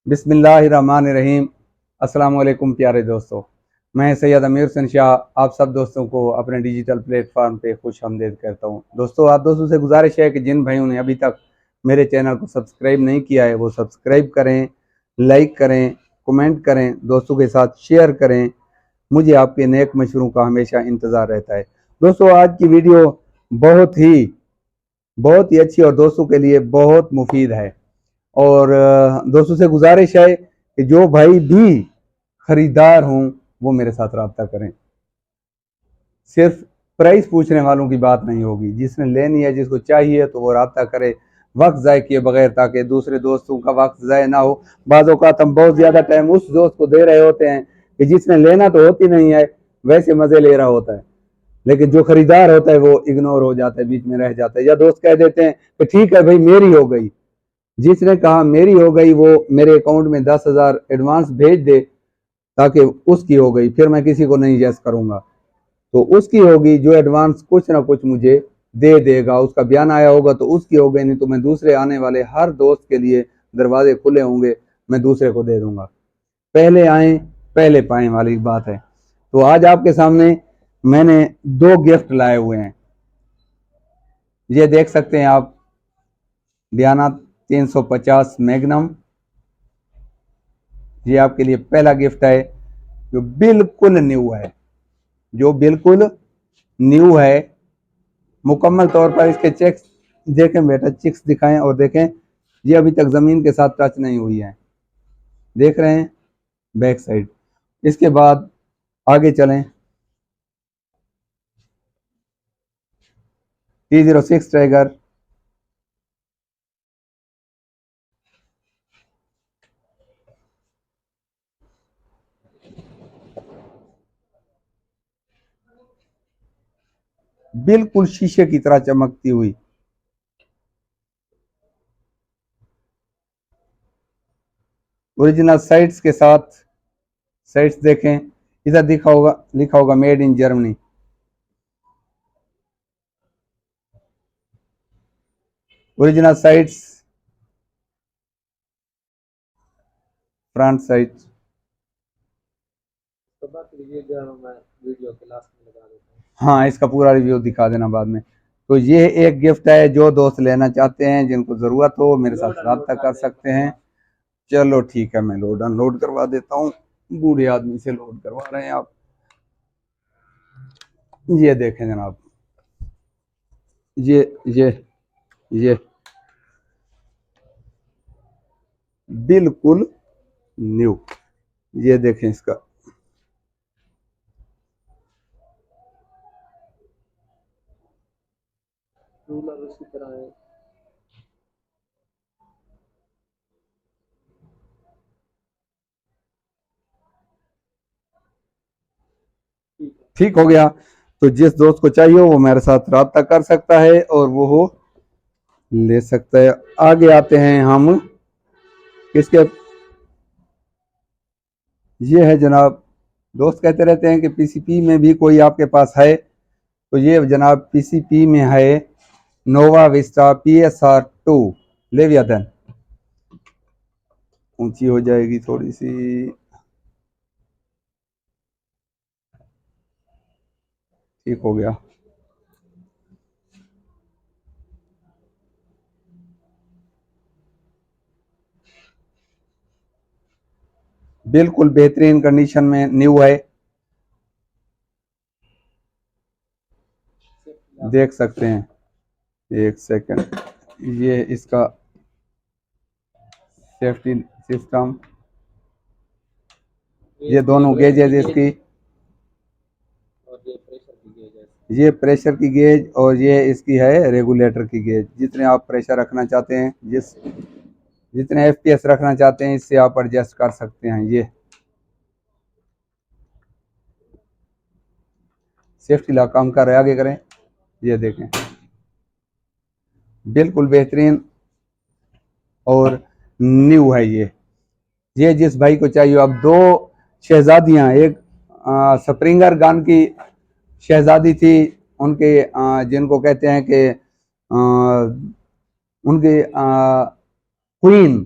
बिस्मिल्लाहिर्रहमानिर्रहीम। अस्सलाम वालेकुम प्यारे दोस्तों, मैं सैयद अमीर हुसैन शाह आप सब दोस्तों को अपने डिजिटल प्लेटफॉर्म पे खुश आमदीद कहता हूँ। दोस्तों, आप दोस्तों से गुजारिश है कि जिन भाइयों ने अभी तक मेरे चैनल को सब्सक्राइब नहीं किया है वो सब्सक्राइब करें, लाइक करें, कमेंट करें, दोस्तों के साथ शेयर करें। मुझे आपके नेक मशवरों का हमेशा इंतज़ार रहता है। दोस्तों, आज की वीडियो बहुत ही अच्छी और दोस्तों के लिए बहुत मुफीद है। और दोस्तों से गुजारिश है कि जो भाई भी खरीदार हों वो मेरे साथ रब्ता करें। सिर्फ प्राइस पूछने वालों की बात नहीं होगी, जिसने लेनी है, जिसको चाहिए तो वो रब्ता करे वक्त ज़ाय किए बगैर, ताकि दूसरे दोस्तों का वक्त ज़ाय ना हो। बाज़ औक़ात हम बहुत ज़्यादा टाइम उस दोस्त को दे रहे होते हैं कि जिसने लेना तो होती नहीं है, वैसे मज़े ले रहा होता है, लेकिन जो खरीदार होता है वो इग्नोर हो जाता है, बीच में रह जाता है, या दोस्त कह देते हैं कि ठीक है भाई मेरी हो गई। जिसने कहा मेरी हो गई वो मेरे अकाउंट में 10,000 एडवांस भेज दे ताकि उसकी हो गई, फिर मैं किसी को नहीं जैस करूंगा, तो उसकी होगी। जो एडवांस कुछ ना कुछ मुझे दे देगा, उसका बयान आया होगा तो उसकी हो गई, नहीं तो मैं दूसरे आने वाले हर दोस्त के लिए दरवाजे खुले होंगे, मैं दूसरे को दे दूंगा। पहले आए पहले पाए वाली बात है। तो आज आपके सामने मैंने दो गिफ्ट लाए हुए हैं। ये देख सकते हैं आप, डियाना 350 मैग्नम। ये आपके लिए पहला गिफ्ट है जो बिल्कुल न्यू है, मुकम्मल तौर पर इसके चेक्स देखें बेटा, चिक्स दिखाएं और देखें, ये अभी तक जमीन के साथ टच नहीं हुई है, देख रहे हैं बैक साइड। इसके बाद आगे चलें, T06 टाइगर, बिल्कुल शीशे की तरह चमकती हुई। ओरिजिनल साइट्स के साथ, साइट्स देखें, इधर लिखा होगा made in Germany. Original sites, front side. हाँ, इसका पूरा रिव्यू दिखा देना बाद में। तो ये एक गिफ्ट है, जो दोस्त लेना चाहते हैं, जिनको ज़रूरत हो मेरे साथ रब्ता कर सकते हैं। चलो ठीक है, मैं अनलोड करवा देता हूँ। बूढ़े आदमी से लोड करवा रहे हैं आप। ये देखें जनाब, ये बिल्कुल न्यू। ये देखें इसका, उसी तरह है। ठीक हो गया। तो जिस दोस्त को चाहिए वो मेरे साथ रब्ता कर सकता है और वो ले सकता है। आगे आते हैं हम किसके, ये है जनाब, दोस्त कहते रहते हैं कि पीसीपी में भी कोई आपके पास है, तो ये जनाब पीसीपी में है नोवा विस्टा PSR2 लेवियाथन। ऊंची हो जाएगी थोड़ी सी, ठीक हो गया। बिल्कुल बेहतरीन कंडीशन में न्यू है, देख सकते हैं। एक सेकंड, ये इसका सेफ्टी सिस्टम, ये दोनों गेजेज इसकी, ये प्रेशर की गेज और ये इसकी है रेगुलेटर की गेज। जितने आप प्रेशर रखना चाहते हैं, जितने FPS रखना चाहते हैं, इससे आप एडजस्ट कर सकते हैं। ये सेफ्टी लॉक काम कर रहे, आगे करें। ये देखें, बिल्कुल बेहतरीन और न्यू है ये जिस भाई को चाहिए। अब दो शहजादियां, एक स्प्रिंगर गन की शहजादी थी, उनके जिनको कहते हैं कि उनके क्वीन,